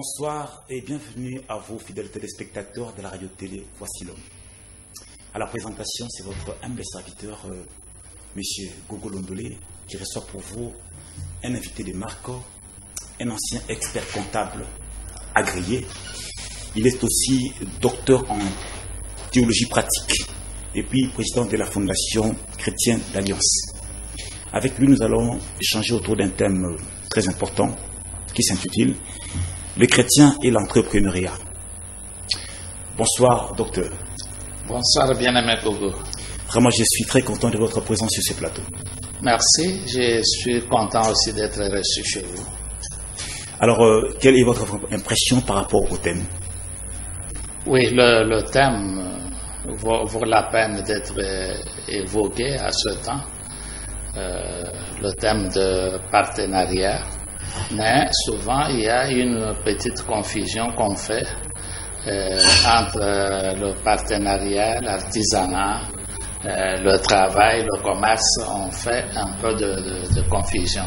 Bonsoir et bienvenue à vous, fidèles téléspectateurs de la radio-télé Voici l'homme. À la présentation, c'est votre humble serviteur, Monsieur Gogo Londolé, qui reçoit pour vous un invité de marque, un ancien expert comptable agréé. Il est aussi docteur en théologie pratique et puis président de la Fondation chrétienne d'Alliance. Avec lui, nous allons échanger autour d'un thème très important qui s'intitule « Le chrétien et l'entrepreneuriat ». Bonsoir, docteur. Bonsoir, bien-aimé Gogo. Vraiment, je suis très content de votre présence sur ce plateau. Merci, je suis content aussi d'être reçu chez vous. Alors, quelle est votre impression par rapport au thème? Oui, le thème vaut la peine d'être évoqué à ce temps. Le thème de partenariat. Mais souvent, il y a une petite confusion qu'on fait entre le partenariat, l'artisanat, le travail, le commerce. On fait un peu de confusion.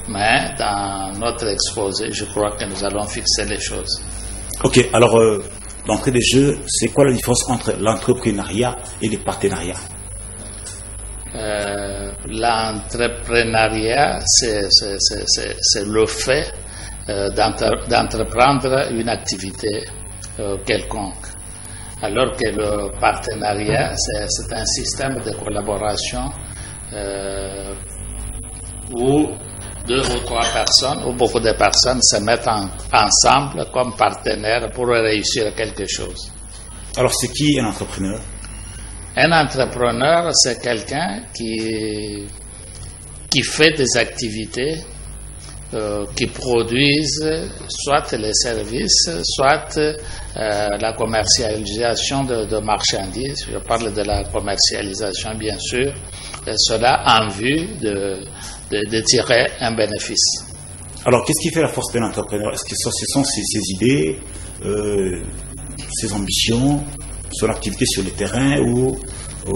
Mais dans notre exposé, je crois que nous allons fixer les choses. Ok, alors, d'entrée de jeu, c'est quoi la différence entre l'entrepreneuriat et le partenariat? L'entrepreneuriat, c'est le fait d'entreprendre une activité quelconque. Alors que le partenariat, c'est un système de collaboration où deux ou trois personnes, ou beaucoup de personnes se mettent ensemble comme partenaires pour réussir quelque chose. Alors, c'est qui un entrepreneur? Un entrepreneur, c'est quelqu'un qui fait des activités qui produisent soit les services, soit la commercialisation de marchandises. Je parle de la commercialisation, bien sûr, cela en vue de tirer un bénéfice. Alors, qu'est-ce qui fait la force d'un entrepreneur? Est-ce que ce sont ses idées, ses ambitions, son activité sur le terrain ou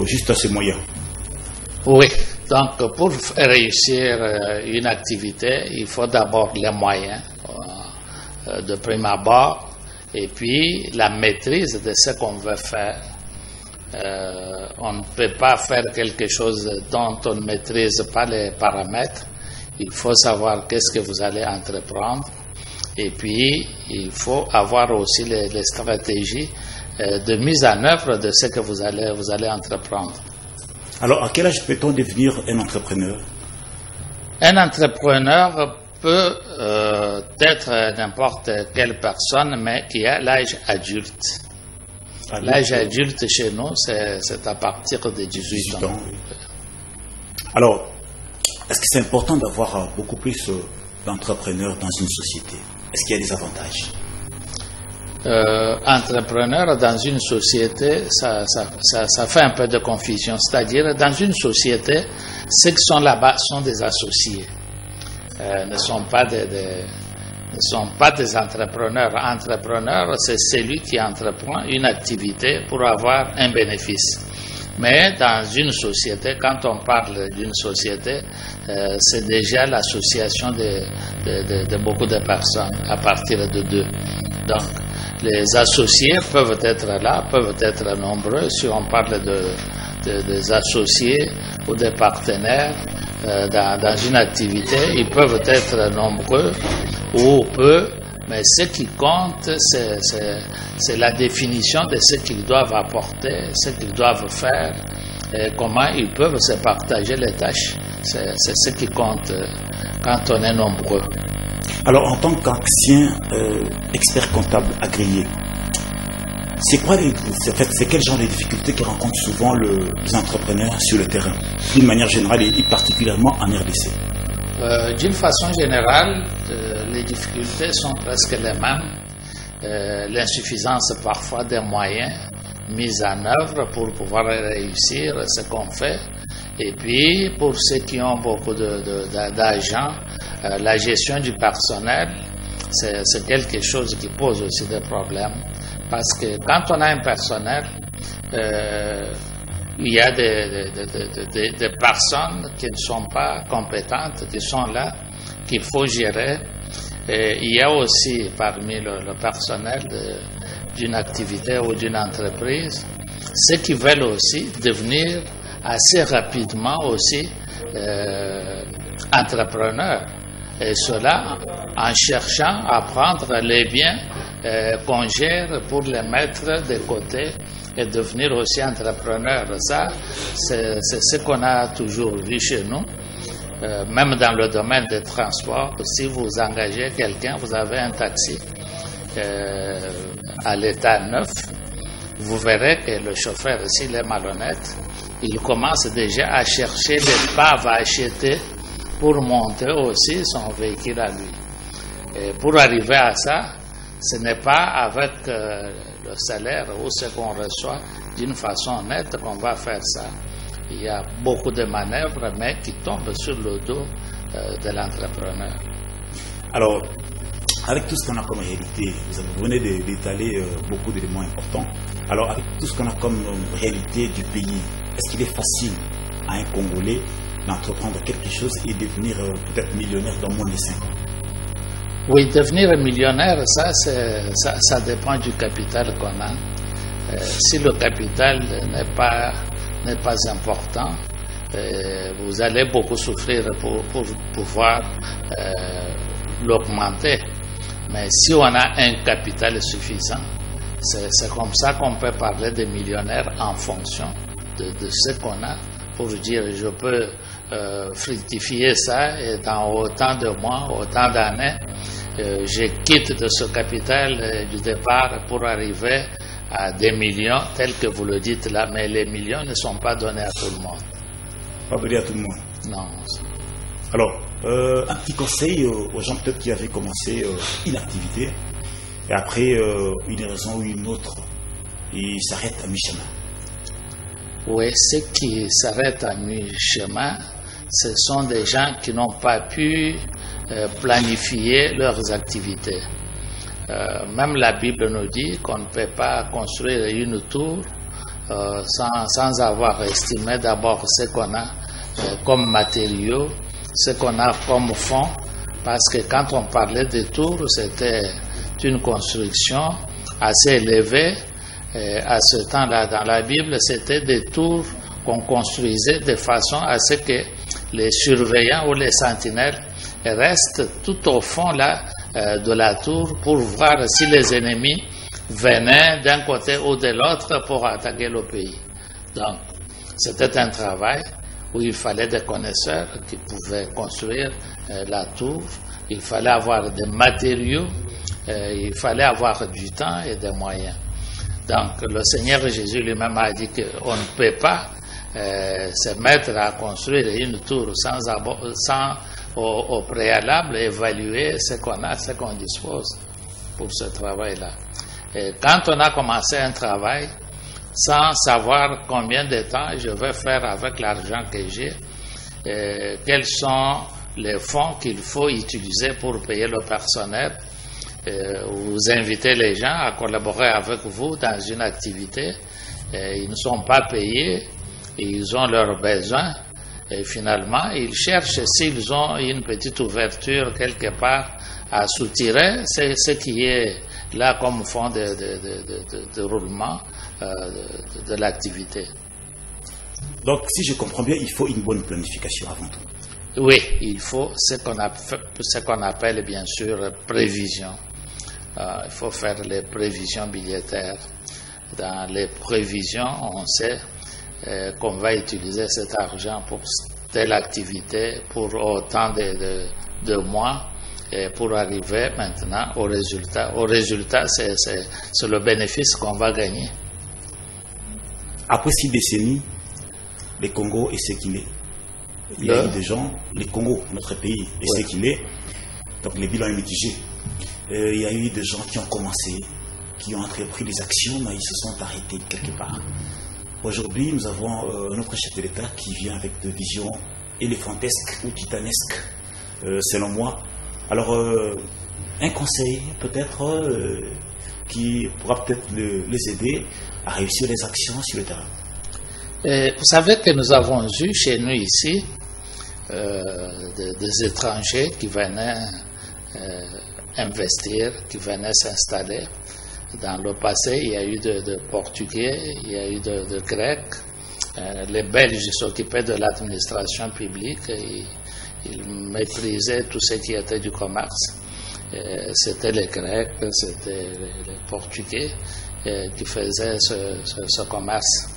juste à ses moyens? Oui, donc pour réussir une activité, il faut d'abord les moyens de prime abord et puis la maîtrise de ce qu'on veut faire. On ne peut pas faire quelque chose dont on ne maîtrise pas les paramètres. Il faut savoir qu'est-ce que vous allez entreprendre et puis il faut avoir aussi les stratégies de mise en œuvre de ce que vous allez entreprendre. Alors, à quel âge peut-on devenir un entrepreneur? Un entrepreneur peut être n'importe quelle personne, mais qui a l'âge adulte. L'âge adulte chez nous, c'est à partir de 18 ans. Oui. Alors, est-ce que c'est important d'avoir beaucoup plus d'entrepreneurs dans une société? Est-ce qu'il y a des avantages? Entrepreneur dans une société, ça fait un peu de confusion. C'est-à-dire, dans une société, ceux qui sont là-bas sont des associés, ne sont pas des entrepreneurs. Entrepreneur, c'est celui qui entreprend une activité pour avoir un bénéfice. Mais dans une société, quand on parle d'une société, c'est déjà l'association de beaucoup de personnes à partir de deux. Donc, les associés peuvent être là, peuvent être nombreux. Si on parle des associés ou des partenaires dans une activité, ils peuvent être nombreux ou peu, mais ce qui compte, c'est la définition de ce qu'ils doivent apporter, ce qu'ils doivent faire, et comment ils peuvent se partager les tâches. C'est ce qui compte quand on est nombreux. Alors, en tant qu'ancien expert comptable agréé, c'est quel genre de difficultés que rencontrent souvent les entrepreneurs sur le terrain, d'une manière générale et particulièrement en RDC? D'une façon générale, les difficultés sont presque les mêmes. L'insuffisance parfois des moyens mis en œuvre pour pouvoir réussir ce qu'on fait. Et puis, pour ceux qui ont beaucoup d'argent, la gestion du personnel, c'est quelque chose qui pose aussi des problèmes. Parce que quand on a un personnel, il y a des personnes qui ne sont pas compétentes, qui sont là qu'il faut gérer. Et il y a aussi parmi le personnel d'une activité ou d'une entreprise ceux qui veulent aussi devenir assez rapidement aussi entrepreneurs. Et cela en cherchant à prendre les biens qu'on gère pour les mettre de côté et devenir aussi entrepreneur. Ça, c'est ce qu'on a toujours vu chez nous. Même dans le domaine des transports, si vous engagez quelqu'un, vous avez un taxi à l'état neuf, vous verrez que le chauffeur, s'il est malhonnête, il commence déjà à chercher des paves à acheter pour monter aussi son véhicule à lui. Et pour arriver à ça, ce n'est pas avec le salaire ou ce qu'on reçoit d'une façon nette qu'on va faire ça. Il y a beaucoup de manœuvres, mais qui tombent sur le dos de l'entrepreneur. Alors, avec tout ce qu'on a comme réalité, vous venez d'étaler beaucoup d'éléments importants. Alors, avec tout ce qu'on a comme réalité du pays, est-ce qu'il est facile à un Congolais d'entreprendre quelque chose et devenir peut-être millionnaire dans moins de 5 ans? Oui, devenir millionnaire, ça dépend du capital qu'on a. Si le capital n'est pas important, vous allez beaucoup souffrir pour pouvoir l'augmenter. Mais si on a un capital suffisant, c'est comme ça qu'on peut parler de millionnaire en fonction de ce qu'on a, pour dire je peux fructifier ça et dans autant de mois, autant d'années, je quitte de ce capital du départ pour arriver à des millions, tel que vous le dites là, mais les millions ne sont pas donnés à tout le monde. Pas donnés à tout le monde? Non. Alors, un petit conseil aux gens peut-être qui avaient commencé une activité et après une raison ou une autre, ils s'arrêtent à mi-chemin. Oui, ceux qui s'arrêtent à mi-chemin, ce sont des gens qui n'ont pas pu planifier leurs activités. Même la Bible nous dit qu'on ne peut pas construire une tour sans avoir estimé d'abord ce qu'on a comme matériaux, ce qu'on a comme fond, parce que quand on parlait de tours, c'était une construction assez élevée. À ce temps-là, dans la Bible, c'était des tours qu'on construisait de façon à ce que les surveillants ou les sentinelles restent tout au fond là de la tour pour voir si les ennemis venaient d'un côté ou de l'autre pour attaquer le pays. Donc, c'était un travail où il fallait des connaisseurs qui pouvaient construire la tour, il fallait avoir des matériaux, il fallait avoir du temps et des moyens. Donc, le Seigneur Jésus lui-même a dit qu'on ne peut pas se mettre à construire une tour sans au préalable évaluer ce qu'on a, ce qu'on dispose pour ce travail-là. Et quand on a commencé un travail, sans savoir combien de temps je vais faire avec l'argent que j'ai, quels sont les fonds qu'il faut utiliser pour payer le personnel, vous invitez les gens à collaborer avec vous dans une activité, ils ne sont pas payés, ils ont leurs besoins, et finalement, ils cherchent s'ils ont une petite ouverture quelque part à soutirer, c'est ce qui est là comme fond de roulement de l'activité. Donc, si je comprends bien, il faut une bonne planification avant tout. Oui, il faut ce qu'on appelle bien sûr prévision. Il faut faire les prévisions budgétaires. Dans les prévisions, on sait qu'on va utiliser cet argent pour telle activité, pour autant de mois, et pour arriver maintenant au résultat. Au résultat, c'est le bénéfice qu'on va gagner. Après 6 décennies, le Congo est ce qu'il est. Il y a eu des gens, le Congo, notre pays, est ce qu'il est. Donc le bilan est mitigé. Il y a eu des gens qui ont commencé, qui ont entrepris des actions, mais ils se sont arrêtés quelque part. Aujourd'hui, nous avons notre chef de l'État qui vient avec des visions éléphantesques ou titanesques, selon moi. Alors, un conseil peut-être qui pourra peut-être les aider à réussir les actions sur le terrain. Vous savez que nous avons eu chez nous ici des étrangers qui venaient investir, qui venaient s'installer. Dans le passé, il y a eu de Portugais, il y a eu de Grecs. Les Belges s'occupaient de l'administration publique, ils maîtrisaient tout ce qui était du commerce. C'était les Grecs, c'était les Portugais qui faisaient ce commerce.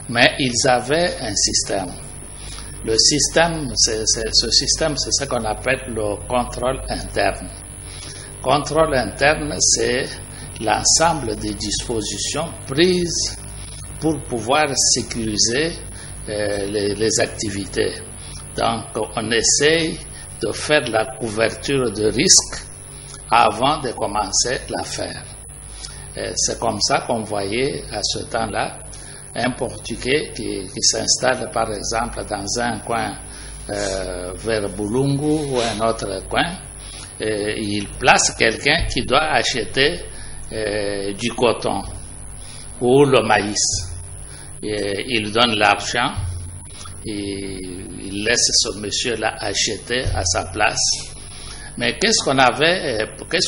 Mais ils avaient un système. Le système, ce système, c'est ce qu'on appelle le contrôle interne. Contrôle interne, c'est l'ensemble des dispositions prises pour pouvoir sécuriser les activités. Donc, on essaye de faire la couverture de risque avant de commencer l'affaire. C'est comme ça qu'on voyait à ce temps-là un Portugais qui s'installe par exemple dans un coin vers Bulungu ou un autre coin. Il place quelqu'un qui doit acheter du coton ou le maïs. Il donne l'argent, il laisse ce monsieur-là acheter à sa place. Mais qu'est-ce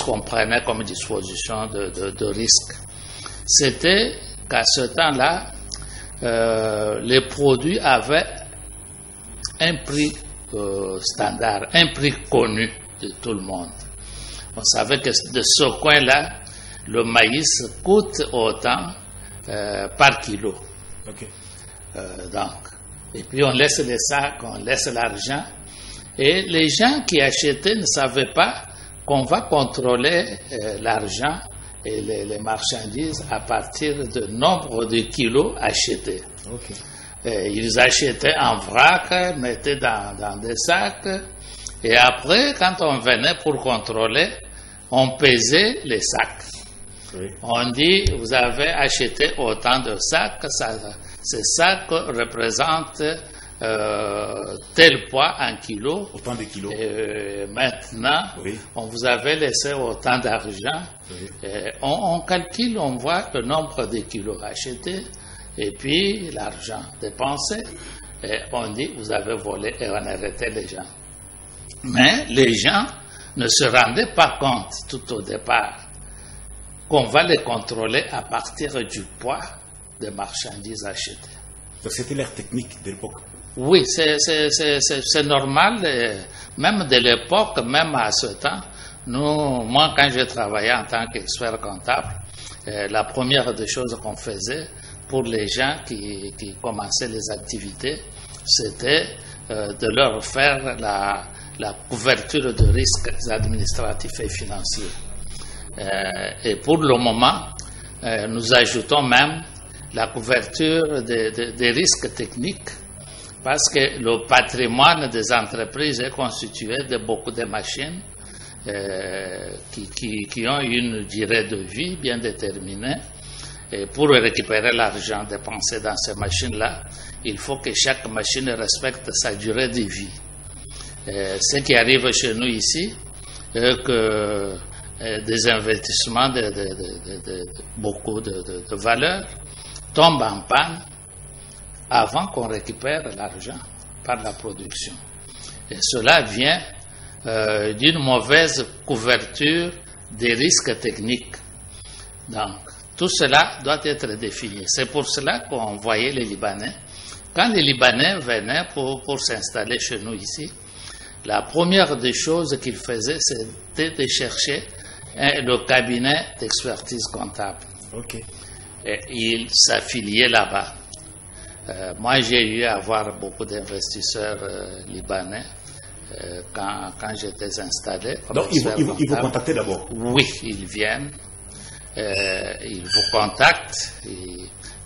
qu'on prenait comme disposition de risque? C'était qu'à ce temps-là, les produits avaient un prix standard, un prix connu de tout le monde. On savait que de ce coin-là, le maïs coûte autant par kilo. Okay. Donc, et puis on laisse les sacs, on laisse l'argent. Et les gens qui achetaient ne savaient pas qu'on va contrôler l'argent et les marchandises à partir du nombre de kilos achetés. Okay. Ils achetaient en vrac, mettaient dans des sacs, et après, quand on venait pour contrôler, on pesait les sacs. Oui. On dit, vous avez acheté autant de sacs, ces sacs représentent tel poids en kilos. Autant de kilos. Maintenant, oui. On vous avait laissé autant d'argent. Oui. On calcule, on voit le nombre de kilos achetés et puis l'argent dépensé. Et on dit, vous avez volé et on arrêtait les gens. Mais les gens ne se rendaient pas compte tout au départ qu'on va les contrôler à partir du poids des marchandises achetées. Donc c'était leur technique de l'époque. Oui, c'est normal, même de l'époque, même à ce temps. Moi, quand je travaillais en tant qu'expert comptable, la première des choses qu'on faisait pour les gens qui commençaient les activités, c'était de leur faire la couverture de risques administratifs et financiers. Et pour le moment, nous ajoutons même la couverture des risques techniques, parce que le patrimoine des entreprises est constitué de beaucoup de machines qui ont une durée de vie bien déterminée. Et pour récupérer l'argent dépensé dans ces machines-là, il faut que chaque machine respecte sa durée de vie. Ce qui arrive chez nous ici, est que des investissements de beaucoup de valeur tombent en panne avant qu'on récupère l'argent par la production. Et cela vient d'une mauvaise couverture des risques techniques. Donc, tout cela doit être défini. C'est pour cela qu'on voyait les Libanais. Quand les Libanais venaient pour s'installer chez nous ici, la première des choses qu'ils faisaient, c'était de chercher le cabinet d'expertise comptable. Okay. Et ils s'affiliaient là-bas. Moi, j'ai eu à voir beaucoup d'investisseurs libanais quand j'étais installé. Donc, ils vous contactaient d'abord? Oui, ils viennent. Ils vous contactent.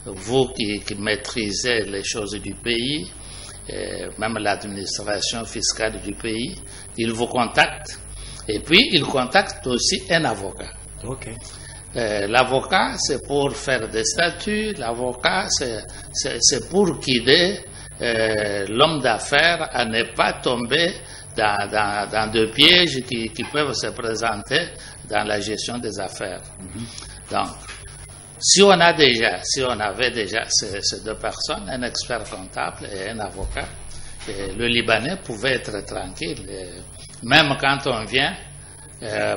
Vous qui maîtrisez les choses du pays, même l'administration fiscale du pays, ils vous contactent. Et puis, ils contactent aussi un avocat. Okay. L'avocat, c'est pour faire des statuts. L'avocat, c'est pour guider l'homme d'affaires à ne pas tomber dans des pièges qui peuvent se présenter dans la gestion des affaires. Mm-hmm. Donc, si on avait déjà ces deux personnes, un expert comptable et un avocat, le Libanais pouvait être tranquille. Même quand on vient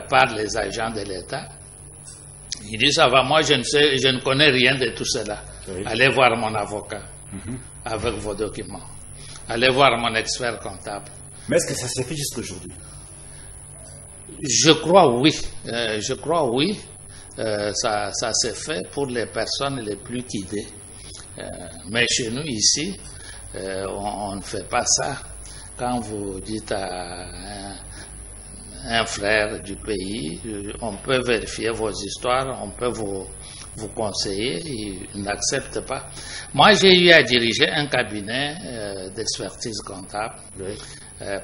par les agents de l'État, il dit ça va, moi je ne connais rien de tout cela. Oui. Allez voir mon avocat avec vos documents. Allez voir mon expert comptable. Mais est-ce que ça s'est fait jusqu'aujourd'hui? Je crois oui. Ça s'est fait pour les personnes les plus guidées. Mais chez nous ici, on ne fait pas ça. Quand vous dites à un frère du pays, on peut vérifier vos histoires, on peut vous conseiller, il n'accepte pas. Moi, j'ai eu à diriger un cabinet d'expertise comptable. Oui.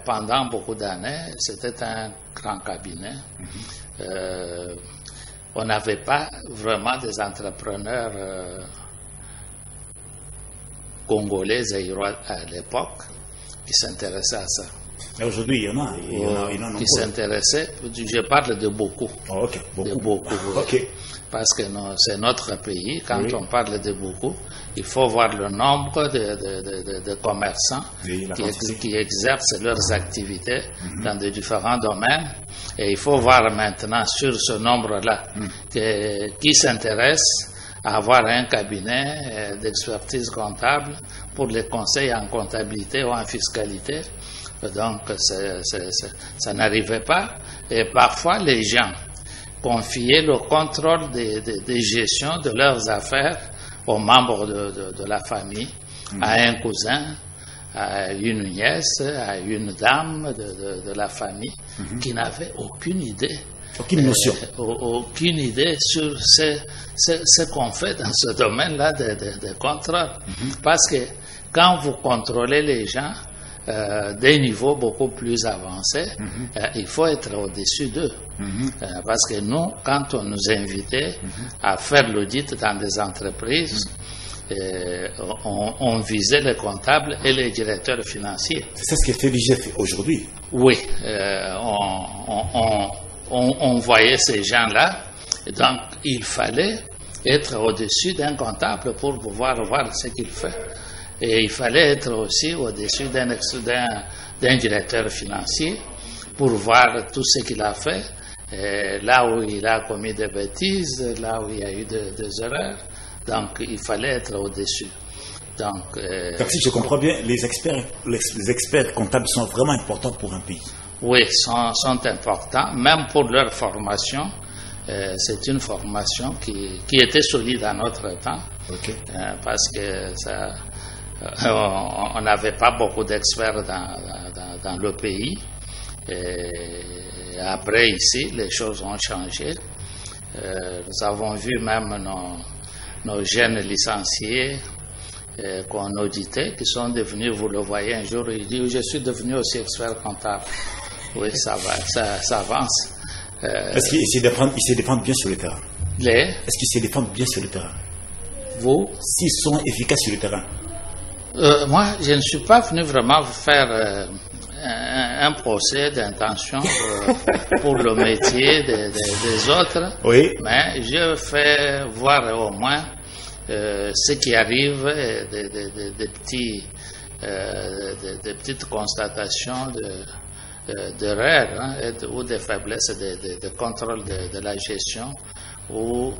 Pendant beaucoup d'années, c'était un grand cabinet. On n'avait pas vraiment des entrepreneurs congolais et à l'époque qui s'intéressaient à ça. Aujourd'hui, il y en a qui s'intéressaient. Je parle de beaucoup. Oh, okay. Beaucoup. Okay. Parce que c'est notre pays. Quand on parle de beaucoup, il faut voir le nombre de commerçants qui exercent leurs activités dans de différents domaines. Et il faut voir maintenant sur ce nombre-là qui s'intéresse à avoir un cabinet d'expertise comptable pour les conseils en comptabilité ou en fiscalité. Donc, ça n'arrivait pas. Et parfois, les gens confiaient le contrôle des gestions de leurs affaires aux membres de la famille, à un cousin, à une nièce, à une dame de la famille qui n'avait aucune idée. Aucune notion. Aucune idée sur ce qu'on fait dans ce domaine-là de contrôle. Parce que quand vous contrôlez les gens des niveaux beaucoup plus avancés, il faut être au-dessus d'eux. Parce que nous, quand on nous invitait à faire l'audit dans des entreprises, on visait les comptables et les directeurs financiers. C'est ce que FEVIGE fait aujourd'hui. Oui, on voyait ces gens-là, et donc il fallait être au-dessus d'un comptable pour pouvoir voir ce qu'il fait. Et il fallait être aussi au-dessus d'un directeur financier pour voir tout ce qu'il a fait, là où il a commis des bêtises, là où il y a eu des erreurs. Donc il fallait être au-dessus. Donc, si je comprends bien, les experts comptables sont vraiment importants pour un pays. Oui, sont importants, même pour leur formation. C'est une formation qui était solide à notre temps, parce que on n'avait pas beaucoup d'experts dans le pays. Et après, ici, les choses ont changé. Nous avons vu même nos jeunes licenciés qu'on auditait, qui sont devenus, vous le voyez, un jour, il dit, je suis devenu aussi expert comptable. Oui, ça va, ça avance. Est-ce qu'ils se défendent bien sur le terrain? Est-ce qu'ils se défendent bien sur le terrain? Vous? S'ils sont efficaces sur le terrain? Moi, je ne suis pas venu vraiment faire un procès d'intention pour le métier des autres, oui. Mais je fais voir au moins ce qui arrive, des petites constatations d'erreurs ou de faiblesses de contrôle de la gestion ou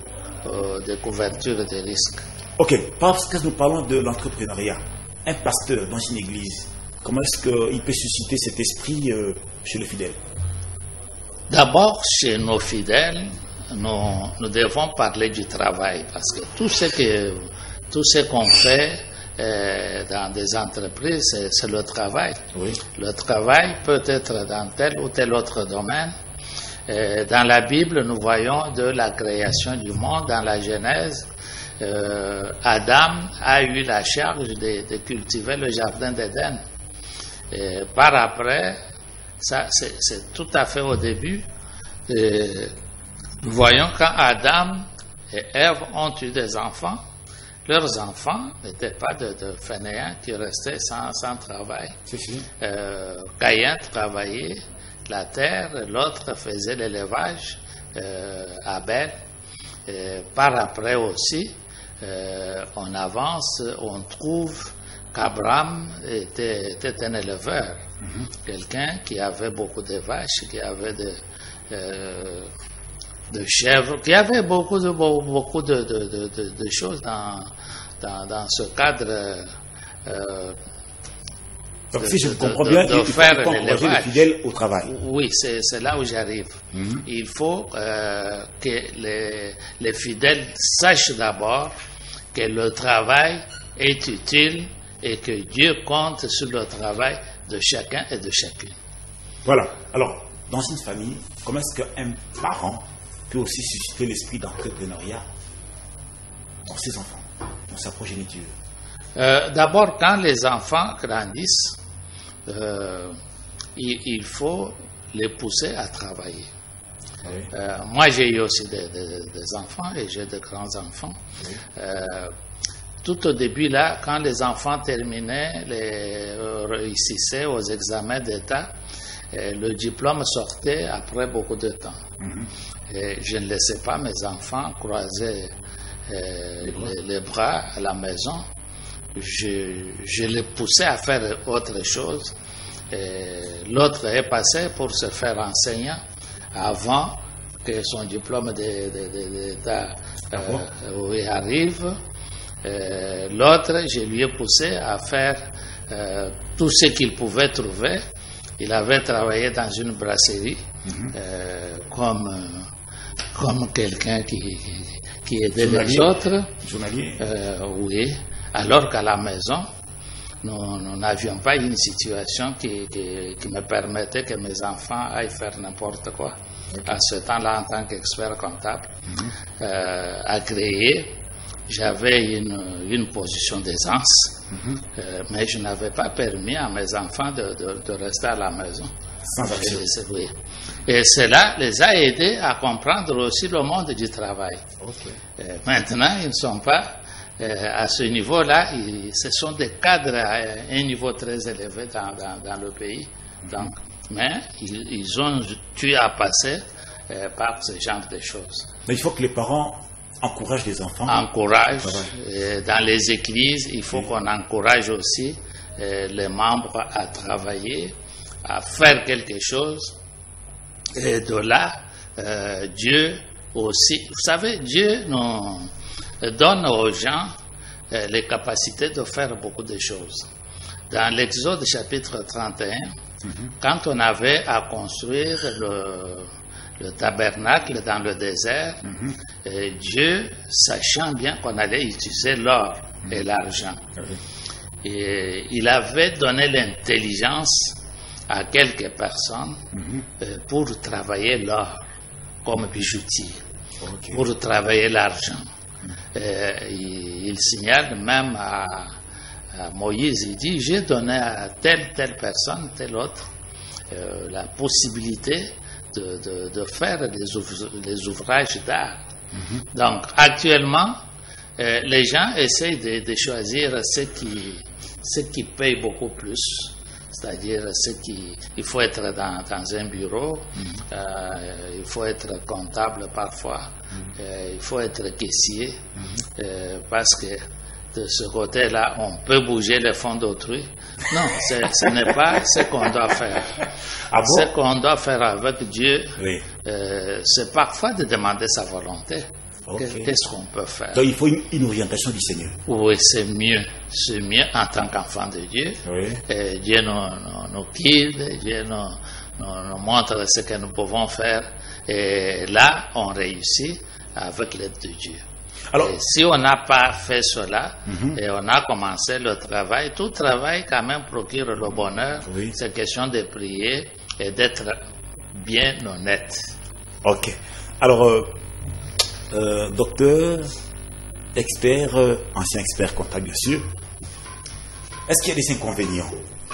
de couverture des risques. Ok, parce que nous parlons de l'entrepreneuriat. Un pasteur dans une église, comment est-ce qu'il peut susciter cet esprit chez les fidèles? D'abord, chez nos fidèles, nous devons parler du travail, parce que tout ce qu'on fait dans des entreprises, c'est le travail. Oui. Le travail peut être dans tel ou tel autre domaine. Dans la Bible, nous voyons de la création du monde, dans la Genèse, Adam a eu la charge de cultiver le jardin d'Éden. Par après, ça c'est tout à fait au début. Nous voyons quand Adam et Ève ont eu des enfants, leurs enfants n'étaient pas de fainéants qui restaient sans travail. Caïn travaillait la terre, l'autre faisait l'élevage, Abel. Par après aussi, on avance, on trouve qu'Abraham était un éleveur, quelqu'un qui avait beaucoup de vaches, qui avait de chèvres, qui avait beaucoup de choses dans ce cadre. Donc si je comprends bien, il faut encourager les fidèles au travail. Oui, c'est là où j'arrive. Il faut que les fidèles sachent d'abord que le travail est utile et que Dieu compte sur le travail de chacun et de chacune. Voilà. Alors, dans une famille, comment est-ce qu'un parent peut aussi susciter l'esprit d'entrepreneuriat dans ses enfants, dans sa progéniture? D'abord, quand les enfants grandissent, il faut les pousser à travailler. Oui. Moi, j'ai eu aussi des enfants et j'ai de grands-enfants. Oui. Tout au début, là, quand les enfants terminaient, réussissaient aux examens d'État, le diplôme sortait après beaucoup de temps. Et je ne laissais pas mes enfants croiser les bras à la maison. Je les poussais à faire autre chose. L'autre est passé pour se faire enseignant avant que son diplôme d'État arrive. L'autre, je lui ai poussé à faire tout ce qu'il pouvait trouver. Il avait travaillé dans une brasserie comme quelqu'un qui aidait les autres. Journalier. Oui. Alors qu'à la maison, nous n'avions pas une situation qui me permettait que mes enfants aillent faire n'importe quoi. Okay. À ce temps-là, en tant qu'expert comptable, agréé, j'avais une position d'aisance, mais je n'avais pas permis à mes enfants de rester à la maison. Oui. Et cela les a aidés à comprendre aussi le monde du travail. Okay. Maintenant, ils ne sont pas à ce niveau-là, ce sont des cadres à un niveau très élevé dans le pays. Donc, mais ils ont eu à passer par ce genre de choses. Mais il faut que les parents encouragent les enfants. Encouragent. Dans les églises, il faut qu'on encourage aussi les membres à travailler, à faire quelque chose. Et de là, Dieu aussi. Vous savez, Dieu nous donne aux gens les capacités de faire beaucoup de choses. Dans l'Exode chapitre 31, quand on avait à construire le tabernacle dans le désert, Dieu, sachant bien qu'on allait utiliser l'or et l'argent, et il avait donné l'intelligence à quelques personnes pour travailler l'or comme bijoutier, pour travailler l'argent. Il signale même à Moïse, il dit, j'ai donné à telle personne, telle autre, la possibilité de faire des ouvrages d'art. Donc, actuellement, les gens essayent de choisir ce qui paye beaucoup plus. C'est-à-dire, il faut être dans un bureau, il faut être comptable parfois, il faut être caissier, parce que de ce côté-là, on peut bouger les fonds d'autrui. Non, ce n'est pas ce qu'on doit faire. Ah bon? Ce qu'on doit faire avec Dieu, c'est parfois de demander sa volonté. Okay. Qu'est-ce qu'on peut faire? Donc il faut une orientation du Seigneur. Oui, c'est mieux. C'est mieux en tant qu'enfant de Dieu. Oui. Dieu nous guide, Dieu nous montre ce que nous pouvons faire. Et là, on réussit avec l'aide de Dieu. Alors, et si on n'a pas fait cela, et on a commencé le travail, tout travail quand même procure le bonheur. Oui. C'est question de prier et d'être bien honnête. Ok. Alors, docteur, expert, ancien expert comptable bien sûr, est-ce qu'il y a des inconvénients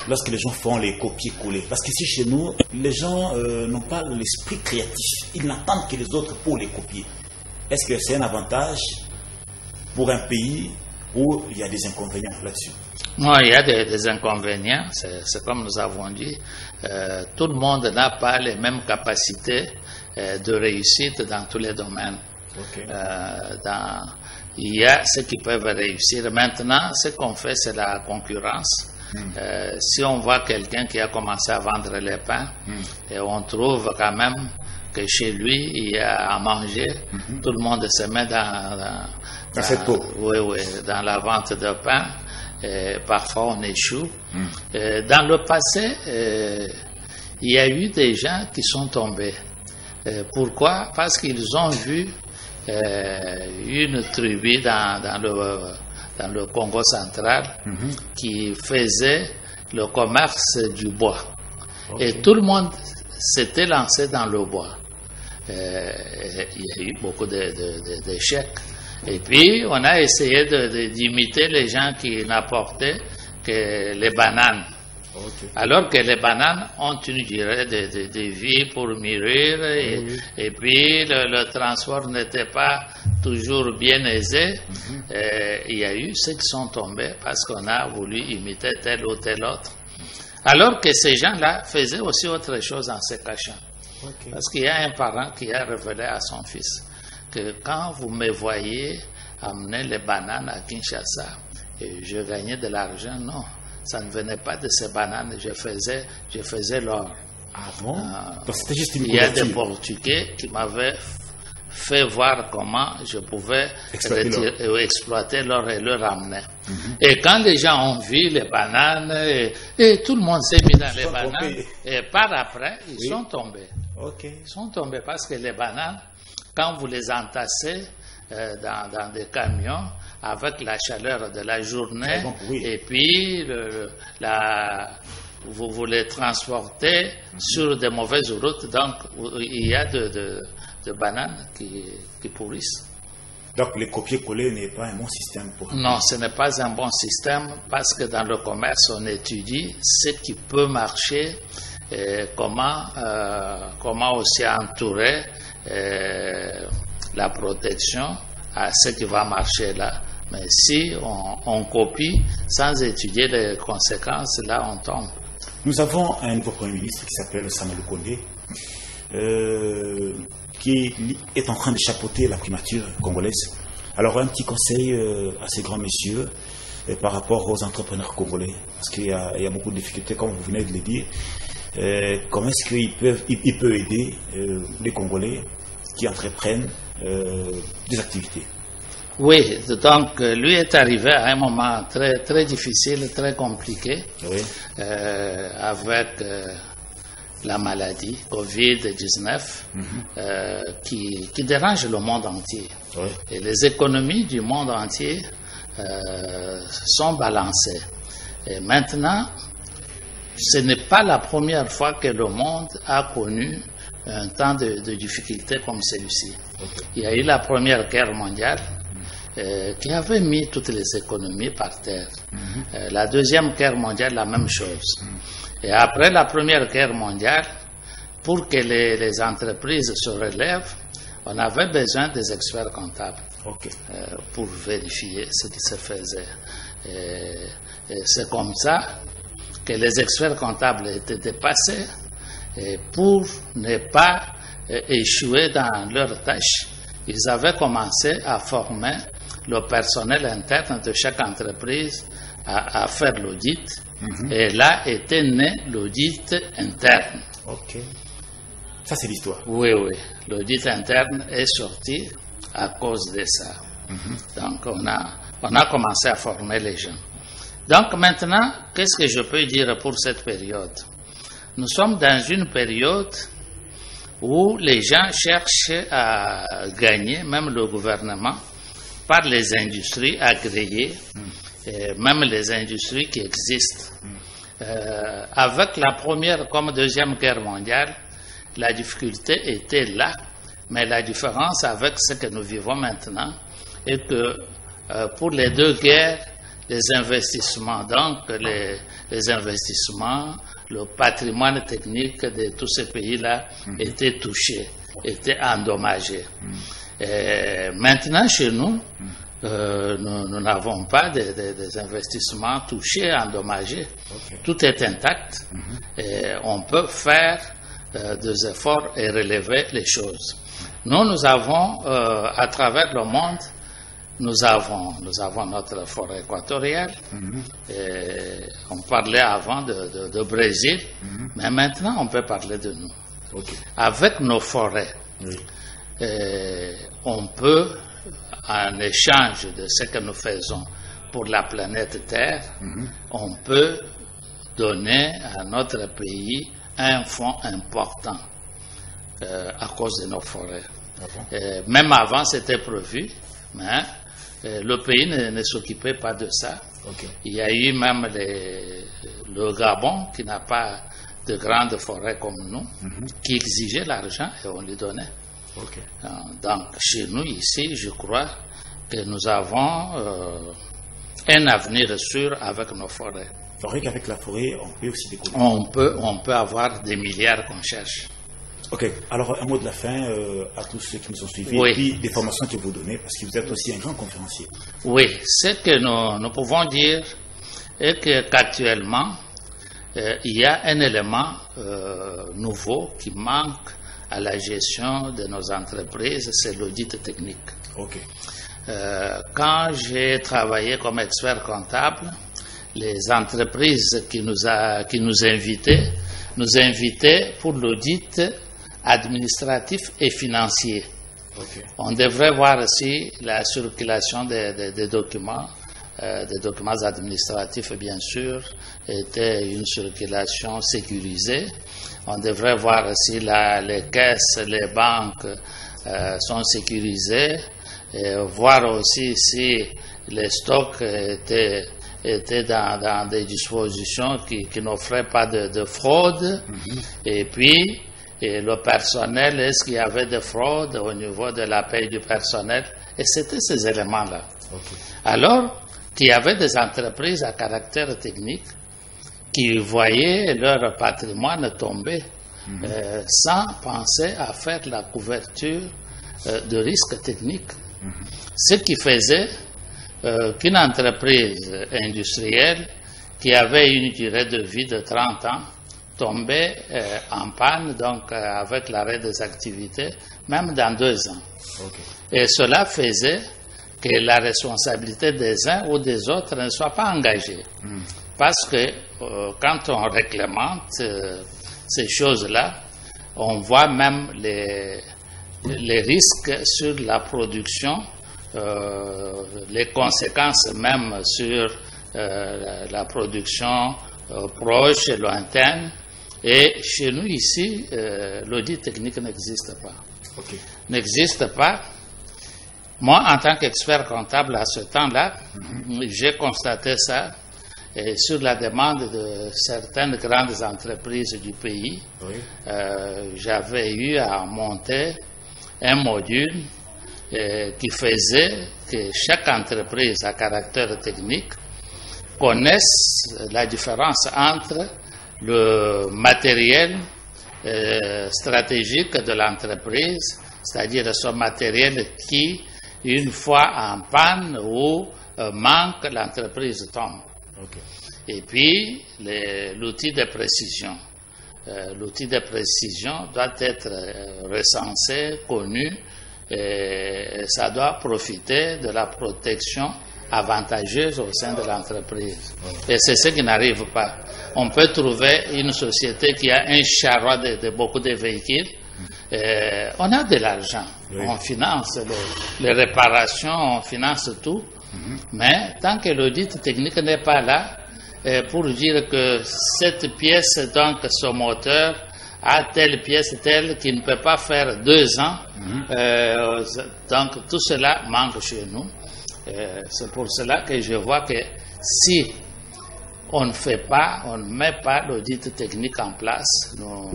lorsque les gens font les copier-coller? Parce qu'ici chez nous, les gens n'ont pas l'esprit créatif, ils n'attendent que les autres pour les copier. Est-ce que c'est un avantage pour un pays où il y a des inconvénients là-dessus? Non, il y a des inconvénients, c'est comme nous avons dit, tout le monde n'a pas les mêmes capacités de réussite dans tous les domaines. Okay. il y a ceux qui peuvent réussir. Maintenant, ce qu'on fait, c'est la concurrence. Si on voit quelqu'un qui a commencé à vendre les pains et on trouve quand même que chez lui il y a à manger, tout le monde se met dans cette peau. Oui, dans la vente de pain. Et parfois on échoue. Dans le passé, il y a eu des gens qui sont tombés. Pourquoi? Parce qu'ils ont vu une tribu dans le Congo central qui faisait le commerce du bois. Et tout le monde s'était lancé dans le bois. Il y a eu beaucoup d'échecs. Et puis, on a essayé d'imiter les gens qui n'apportaient que les bananes. Alors que les bananes ont une durée de vie pour mûrir et puis le transport n'était pas toujours bien aisé. Il y a eu ceux qui sont tombés parce qu'on a voulu imiter tel ou tel autre. Alors que ces gens-là faisaient aussi autre chose en se cachant. Parce qu'il y a un parent qui a révélé à son fils que quand vous me voyez amener les bananes à Kinshasa et je gagnais de l'argent, non. Ça ne venait pas de ces bananes, je faisais l'or. Ah bon? Donc c'était juste une il y a des Portugais qui m'avaient fait voir comment je pouvais exploiter l'or et le ramener. Et quand les gens ont vu les bananes, et tout le monde s'est mis dans les bananes, et par après, ils sont tombés. Ils sont tombés parce que les bananes, quand vous les entassez dans des camions, avec la chaleur de la journée, et puis vous les transportez sur de mauvaises routes, donc il y a de bananes qui pourrissent. Donc le copier-coller n'est pas un bon système pour... Non, ce n'est pas un bon système parce que dans le commerce, on étudie ce qui peut marcher, et comment aussi entourer la protection à ce qui va marcher là. Mais si on copie sans étudier les conséquences, là on tombe. Nous avons un nouveau Premier ministre qui s'appelle Samuel Kondé, qui est en train de chapeauter la primature congolaise. Alors un petit conseil à ces grands messieurs par rapport aux entrepreneurs congolais, parce qu'il y a beaucoup de difficultés, comme vous venez de le dire. Comment est-ce qu'il peut aider les Congolais qui entreprennent des activités? Oui, donc lui est arrivé à un moment très, très difficile, très compliqué, avec la maladie Covid-19 qui dérange le monde entier. Et les économies du monde entier sont balancées. Et maintenant, ce n'est pas la première fois que le monde a connu un temps de difficulté comme celui-ci. Il y a eu la Première Guerre mondiale qui avait mis toutes les économies par terre. La Deuxième Guerre mondiale, la même chose. Et après la Première Guerre mondiale, pour que les entreprises se relèvent, on avait besoin des experts comptables pour vérifier ce qui se faisait. Et c'est comme ça que les experts comptables étaient dépassés et pour ne pas échouer dans leurs tâches, ils avaient commencé à former le personnel interne de chaque entreprise à faire l'audit. Et là était né l'audit interne. Ça, c'est l'histoire. Oui. L'audit interne est sorti à cause de ça. Donc, on a commencé à former les gens. Donc, maintenant, qu'est-ce que je peux dire pour cette période? Nous sommes dans une période où les gens cherchent à gagner, même le gouvernement, par les industries agréées, et même les industries qui existent. Avec la Première comme Deuxième Guerre mondiale, la difficulté était là, mais la différence avec ce que nous vivons maintenant est que pour les deux guerres, les investissements, donc les investissements, le patrimoine technique de tous ces pays-là était touché, était endommagé. Maintenant, chez nous, nous n'avons pas des investissements touchés, endommagés. Tout est intact. Et on peut faire des efforts et relever les choses. Nous avons, à travers le monde, nous avons notre forêt équatoriale. On parlait avant de Brésil, mais maintenant on peut parler de nous. Avec nos forêts, on peut, en échange de ce que nous faisons pour la planète Terre, on peut donner à notre pays un fonds important à cause de nos forêts. Même avant, c'était prévu, mais le pays ne s'occupait pas de ça. Il y a eu même le Gabon, qui n'a pas de grandes forêts comme nous, qui exigeait l'argent et on lui donnait. Donc, chez nous, ici, je crois que nous avons un avenir sûr avec nos forêts. C'est vrai qu'avec la forêt, on peut aussi décoller. On peut avoir des milliards qu'on cherche. Ok, alors un mot de la fin à tous ceux qui nous ont suivis, et puis des formations que vous donnez, parce que vous êtes aussi un grand conférencier. Oui, ce que nous pouvons dire est qu'actuellement, il y a un élément nouveau qui manque à la gestion de nos entreprises, c'est l'audit technique. Quand j'ai travaillé comme expert comptable, les entreprises qui nous invitaient pour l'audit administratif et financier. On devrait voir aussi la circulation des documents administratifs, bien sûr, était une circulation sécurisée. On devrait voir si les caisses, les banques sont sécurisées, et voir aussi si les stocks étaient dans des dispositions qui n'offraient pas de fraude. Et puis, le personnel, est-ce qu'il y avait de fraude au niveau de la paie du personnel? Et c'était ces éléments-là. Alors, qu'il y avait des entreprises à caractère technique qui voyaient leur patrimoine tomber sans penser à faire la couverture de risques techniques. Ce qui faisait qu'une entreprise industrielle qui avait une durée de vie de 30 ans tombait en panne, donc avec l'arrêt des activités, même dans 2 ans. Et cela faisait que la responsabilité des uns ou des autres ne soit pas engagée. Parce que quand on réglemente ces choses-là, on voit même les risques sur la production, les conséquences même sur la production proche et lointaine. Et chez nous ici, l'audit technique n'existe pas. N'existe pas. Moi, en tant qu'expert comptable à ce temps-là, j'ai constaté ça. Et sur la demande de certaines grandes entreprises du pays, j'avais eu à monter un module qui faisait que chaque entreprise à caractère technique connaisse la différence entre le matériel stratégique de l'entreprise, c'est-à-dire son matériel qui, une fois en panne ou manque, l'entreprise tombe. Et puis, l'outil de précision. L'outil de précision doit être recensé, connu, et ça doit profiter de la protection avantageuse au sein de l'entreprise. Et c'est ce qui n'arrive pas. On peut trouver une société qui a un charroi de beaucoup de véhicules. On a de l'argent. On finance les réparations, on finance tout. Mais tant que l'audit technique n'est pas là, pour dire que cette pièce, donc ce moteur, a telle pièce, telle, qui ne peut pas faire 2 ans, donc tout cela manque chez nous. C'est pour cela que je vois que si on ne fait pas, on ne met pas l'audit technique en place, nous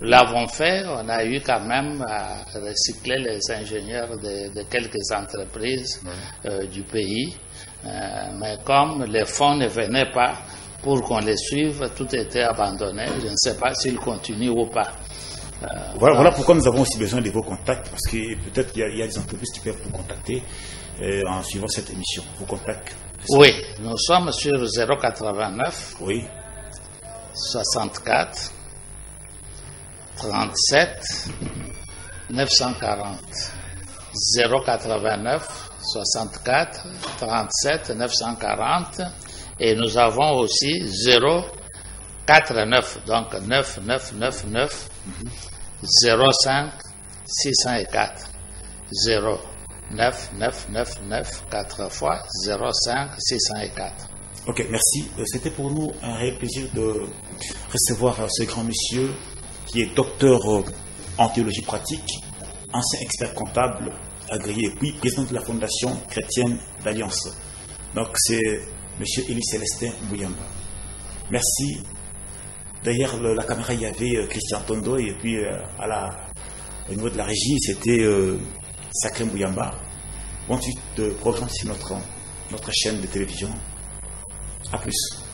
l'avons fait, on a eu quand même à recycler les ingénieurs de quelques entreprises du pays, mais comme les fonds ne venaient pas pour qu'on les suive, tout était abandonné. Je ne sais pas s'ils continuent ou pas. Voilà pourquoi nous avons aussi besoin de vos contacts, parce que peut-être qu'il y a des entreprises qui peuvent vous contacter en suivant cette émission. Vos contacts. Oui, nous sommes sur 089 64 37 940. 089 64 37 940 et nous avons aussi 049, donc 9999 05 604 09999 4 fois 05 604. Ok, merci. C'était pour nous un réel plaisir de recevoir ce grand monsieur qui est docteur en théologie pratique, ancien expert comptable, agréé, puis président de la Fondation chrétienne d'Alliance. Donc c'est monsieur Élie Célestin Bouyamba. Merci. Derrière la caméra, il y avait Christian Tondo et puis au niveau de la régie, c'était Sacré Bouyamba. Bonne suite de programme sur notre chaîne de télévision. A plus.